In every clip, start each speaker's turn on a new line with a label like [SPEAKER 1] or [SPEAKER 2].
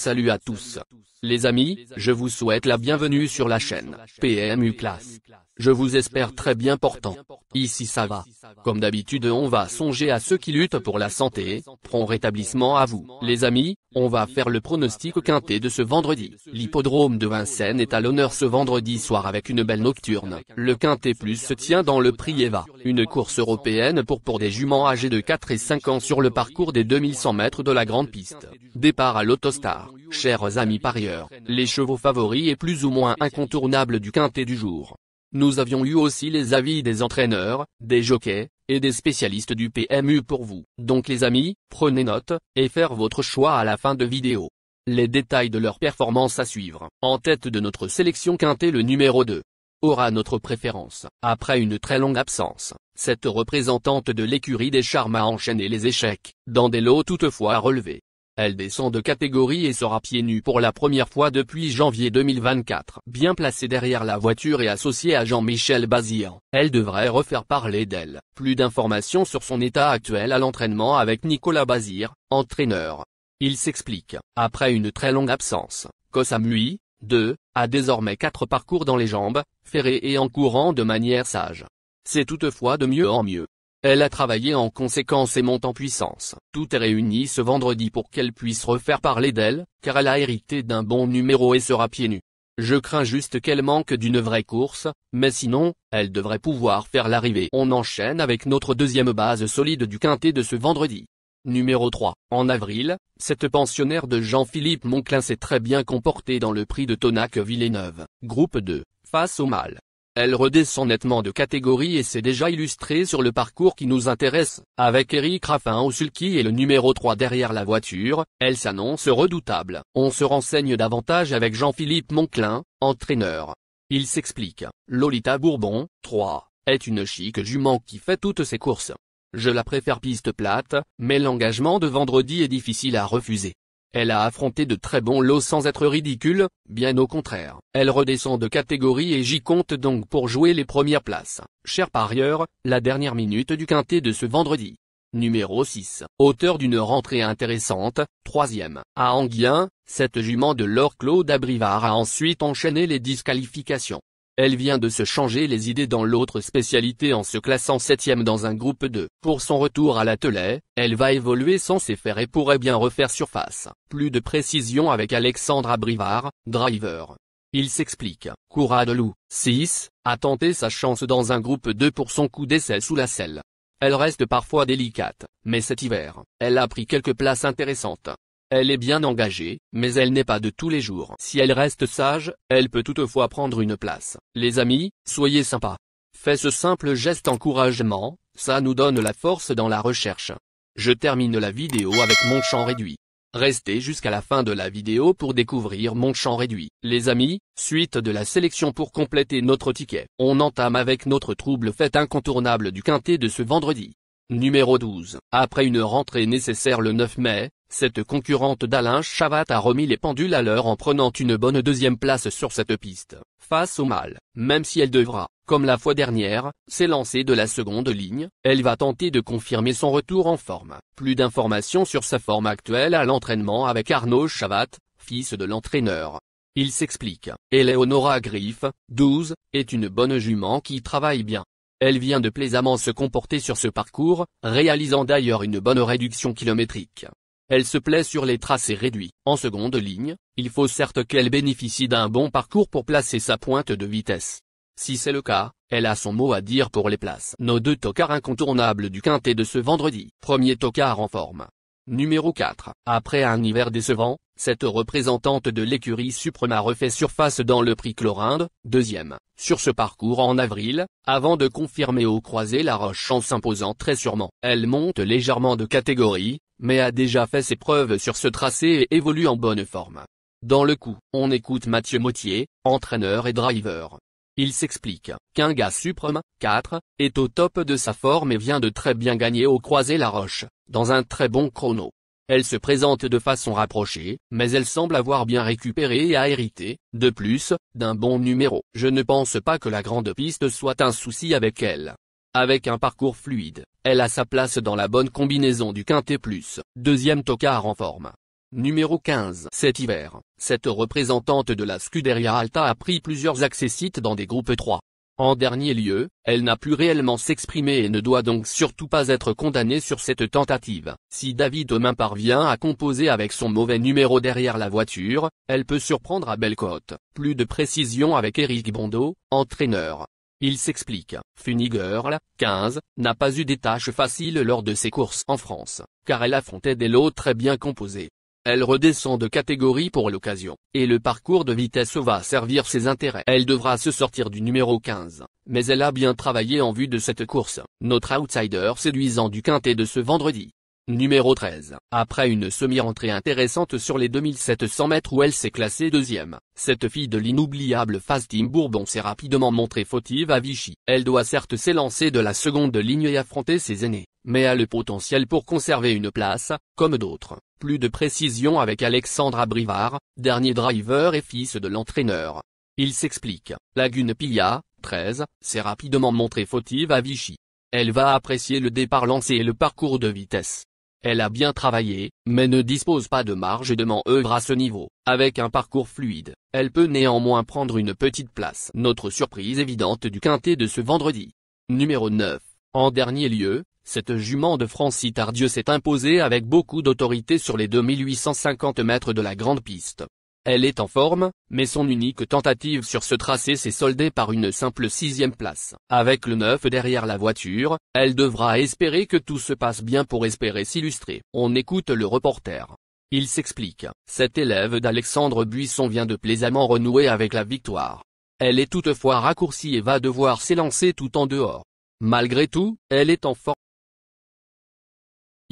[SPEAKER 1] Salut à tous. Les amis, je vous souhaite la bienvenue sur la chaîne PMU Classe. Je vous espère très bien portant. Ici ça va. Comme d'habitude on va songer à ceux qui luttent pour la santé. Prompt rétablissement à vous. Les amis, on va faire le pronostic quintet de ce vendredi. L'hippodrome de Vincennes est à l'honneur ce vendredi soir avec une belle nocturne. Le quintet plus se tient dans le prix Eva, une course européenne pour des juments âgés de 4 et 5 ans sur le parcours des 2100 mètres de la grande piste. Départ à l'Autostar. Chers amis parieurs, les chevaux favoris et plus ou moins incontournables du quintet du jour. Nous avions eu aussi les avis des entraîneurs, des jockeys, et des spécialistes du PMU pour vous. Donc les amis, prenez note, et faire votre choix à la fin de vidéo. Les détails de leur performance à suivre. En tête de notre sélection quintet le numéro 2. Aura notre préférence. Après une très longue absence, cette représentante de l'écurie des Charmes a enchaîné les échecs, dans des lots toutefois relevés. Elle descend de catégorie et sera pieds nus pour la première fois depuis janvier 2024. Bien placée derrière la voiture et associée à Jean-Michel Bazir, elle devrait refaire parler d'elle. Plus d'informations sur son état actuel à l'entraînement avec Nicolas Bazir, entraîneur. Il s'explique. Après une très longue absence, Kosamui, 2, a désormais 4 parcours dans les jambes, ferré et en courant de manière sage. C'est toutefois de mieux en mieux. Elle a travaillé en conséquence et monte en puissance. Tout est réuni ce vendredi pour qu'elle puisse refaire parler d'elle, car elle a hérité d'un bon numéro et sera pieds nus. Je crains juste qu'elle manque d'une vraie course, mais sinon, elle devrait pouvoir faire l'arrivée. On enchaîne avec notre deuxième base solide du quintet de ce vendredi. Numéro 3. En avril, cette pensionnaire de Jean-Philippe Monclin s'est très bien comportée dans le prix de Tonac-Villeneuve. Groupe 2, face au mâle. Elle redescend nettement de catégorie et s'est déjà illustrée sur le parcours qui nous intéresse. Avec Eric Raffin au sulky et le numéro 3 derrière la voiture, elle s'annonce redoutable. On se renseigne davantage avec Jean-Philippe Monclin, entraîneur. Il s'explique. Lolita Bourbon, 3, est une chic jument qui fait toutes ses courses. Je la préfère piste plate, mais l'engagement de vendredi est difficile à refuser. Elle a affronté de très bons lots sans être ridicule, bien au contraire. Elle redescend de catégorie et j'y compte donc pour jouer les premières places. Chers parieurs, la dernière minute du quintet de ce vendredi. Numéro 6. Auteur d'une rentrée intéressante, 3e. À Anguien, cette jument de Laure Claude Abrivard a ensuite enchaîné les disqualifications. Elle vient de se changer les idées dans l'autre spécialité en se classant 7e dans un groupe 2. Pour son retour à l'attelé, elle va évoluer sans s'effaire et pourrait bien refaire surface. Plus de précision avec Alexandre Abrivard, driver. Il s'explique. Coura de Loup, 6, a tenté sa chance dans un groupe 2 pour son coup d'essai sous la selle. Elle reste parfois délicate, mais cet hiver, elle a pris quelques places intéressantes. Elle est bien engagée, mais elle n'est pas de tous les jours. Si elle reste sage, elle peut toutefois prendre une place. Les amis, soyez sympas. Faites ce simple geste encouragement, ça nous donne la force dans la recherche. Je termine la vidéo avec mon champ réduit. Restez jusqu'à la fin de la vidéo pour découvrir mon champ réduit. Les amis, suite de la sélection pour compléter notre ticket. On entame avec notre trouble fête incontournable du quintet de ce vendredi. Numéro 12. Après une rentrée nécessaire le 9 mai, cette concurrente d'Alain Chavat a remis les pendules à l'heure en prenant une bonne deuxième place sur cette piste. Face au mâle, même si elle devra, comme la fois dernière, s'élancer de la seconde ligne, elle va tenter de confirmer son retour en forme. Plus d'informations sur sa forme actuelle à l'entraînement avec Arnaud Chavat, fils de l'entraîneur. Il s'explique. Eleonora Griff, 12, est une bonne jument qui travaille bien. Elle vient de plaisamment se comporter sur ce parcours, réalisant d'ailleurs une bonne réduction kilométrique. Elle se plaît sur les tracés réduits. En seconde ligne, il faut certes qu'elle bénéficie d'un bon parcours pour placer sa pointe de vitesse. Si c'est le cas, elle a son mot à dire pour les places. Nos deux tocards incontournables du quintet de ce vendredi. Premier tocard en forme. Numéro 4. Après un hiver décevant, cette représentante de l'écurie Suprême a refait surface dans le prix Chlorinde, 2e, sur ce parcours en avril, avant de confirmer au croisé la Roche en s'imposant très sûrement. Elle monte légèrement de catégorie, mais a déjà fait ses preuves sur ce tracé et évolue en bonne forme. Dans le coup, on écoute Mathieu Mottier, entraîneur et driver. Il s'explique. Quinga Suprême, 4, est au top de sa forme et vient de très bien gagner au croisé la Roche, dans un très bon chrono. Elle se présente de façon rapprochée, mais elle semble avoir bien récupéré et a hérité, de plus, d'un bon numéro. Je ne pense pas que la grande piste soit un souci avec elle. Avec un parcours fluide, elle a sa place dans la bonne combinaison du quintet plus, deuxième tocard en forme. Numéro 15. Cet hiver, cette représentante de la Scuderia Alta a pris plusieurs accessites dans des groupes 3. En dernier lieu, elle n'a pu réellement s'exprimer et ne doit donc surtout pas être condamnée sur cette tentative. Si David Homin parvient à composer avec son mauvais numéro derrière la voiture, elle peut surprendre à belle cote. Plus de précision avec Eric Bondo, entraîneur. Il s'explique. Funny Girl, 15, n'a pas eu des tâches faciles lors de ses courses en France, car elle affrontait des lots très bien composés. Elle redescend de catégorie pour l'occasion, et le parcours de vitesse va servir ses intérêts. Elle devra se sortir du numéro 15, mais elle a bien travaillé en vue de cette course. Notre outsider séduisant du quintet de ce vendredi. Numéro 13. Après une semi-rentrée intéressante sur les 2700 mètres où elle s'est classée deuxième, cette fille de l'inoubliable Phase Team Bourbon s'est rapidement montrée fautive à Vichy. Elle doit certes s'élancer de la seconde ligne et affronter ses aînés, mais a le potentiel pour conserver une place, comme d'autres. Plus de précision avec Alexandra Brivard, dernier driver et fils de l'entraîneur. Il s'explique. Lagune Pilla, 13, s'est rapidement montrée fautive à Vichy. Elle va apprécier le départ lancé et le parcours de vitesse. Elle a bien travaillé, mais ne dispose pas de marge de manœuvre à ce niveau. Avec un parcours fluide, elle peut néanmoins prendre une petite place. Notre surprise évidente du quintet de ce vendredi. Numéro 9. En dernier lieu, cette jument de Francis Tardieu s'est imposée avec beaucoup d'autorité sur les 2850 mètres de la grande piste. Elle est en forme, mais son unique tentative sur ce tracé s'est soldée par une simple 6e place. Avec le 9 derrière la voiture, elle devra espérer que tout se passe bien pour espérer s'illustrer. On écoute le reporter. Il s'explique. Cette élève d'Alexandre Buisson vient de plaisamment renouer avec la victoire. Elle est toutefois raccourcie et va devoir s'élancer tout en dehors. Malgré tout, elle est en forme.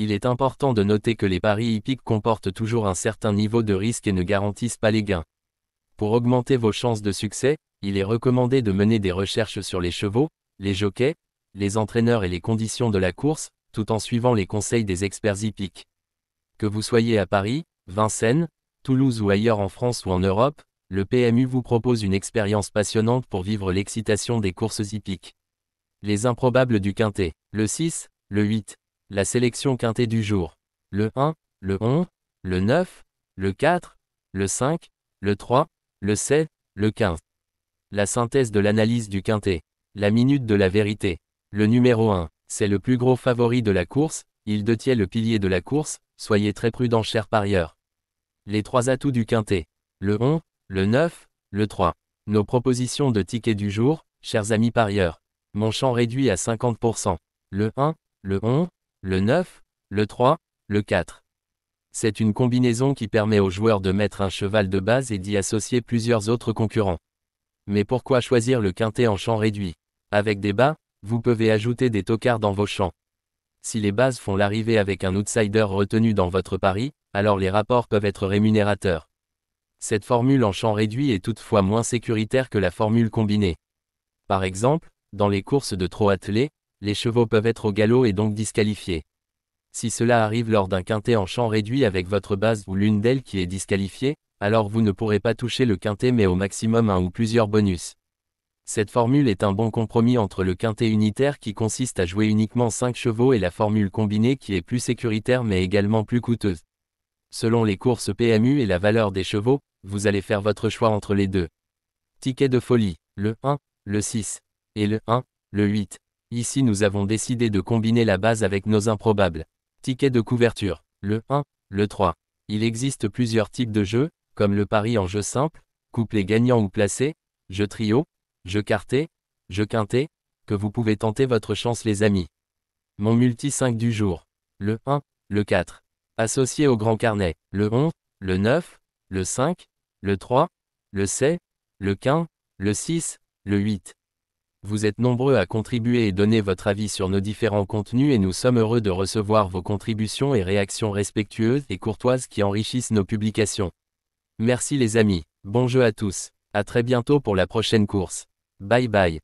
[SPEAKER 2] Il est important de noter que les paris hippiques comportent toujours un certain niveau de risque et ne garantissent pas les gains. Pour augmenter vos chances de succès, il est recommandé de mener des recherches sur les chevaux, les jockeys, les entraîneurs et les conditions de la course, tout en suivant les conseils des experts hippiques. Que vous soyez à Paris, Vincennes, Toulouse ou ailleurs en France ou en Europe, le PMU vous propose une expérience passionnante pour vivre l'excitation des courses hippiques. Les improbables du quintet, le 6, le 8. La sélection quintet du jour. Le 1, le 11, le 9, le 4, le 5, le 3, le 7, le 15. La synthèse de l'analyse du quintet. La minute de la vérité. Le numéro 1, c'est le plus gros favori de la course, il détient le pilier de la course, soyez très prudents chers parieurs. Les 3 atouts du quintet. Le 11, le 9, le 3. Nos propositions de tickets du jour, chers amis parieurs. Mon champ réduit à 50%. Le 1, le 11, le 9, le 3, le 4. C'est une combinaison qui permet aux joueurs de mettre un cheval de base et d'y associer plusieurs autres concurrents. Mais pourquoi choisir le quintet en champ réduit? Avec des bas, vous pouvez ajouter des tocards dans vos champs. Si les bases font l'arrivée avec un outsider retenu dans votre pari, alors les rapports peuvent être rémunérateurs. Cette formule en champ réduit est toutefois moins sécuritaire que la formule combinée. Par exemple, dans les courses de trot attelé, les chevaux peuvent être au galop et donc disqualifiés. Si cela arrive lors d'un quintet en champ réduit avec votre base ou l'une d'elles qui est disqualifiée, alors vous ne pourrez pas toucher le quintet mais au maximum un ou plusieurs bonus. Cette formule est un bon compromis entre le quintet unitaire qui consiste à jouer uniquement 5 chevaux et la formule combinée qui est plus sécuritaire mais également plus coûteuse. Selon les courses PMU et la valeur des chevaux, vous allez faire votre choix entre les deux. Ticket de folie, le 1, le 6, et le 1, le 8. Ici nous avons décidé de combiner la base avec nos improbables. Ticket de couverture, le 1, le 3. Il existe plusieurs types de jeux, comme le pari en jeu simple, couplet gagnant ou placé, jeu trio, jeu quarté, jeu quintet, que vous pouvez tenter votre chance les amis. Mon multi 5 du jour, le 1, le 4. Associé au grand carnet, le 11, le 9, le 5, le 3, le 7, le 15, le 6, le 8. Vous êtes nombreux à contribuer et donner votre avis sur nos différents contenus et nous sommes heureux de recevoir vos contributions et réactions respectueuses et courtoises qui enrichissent nos publications. Merci les amis, bon jeu à tous, à très bientôt pour la prochaine course. Bye bye.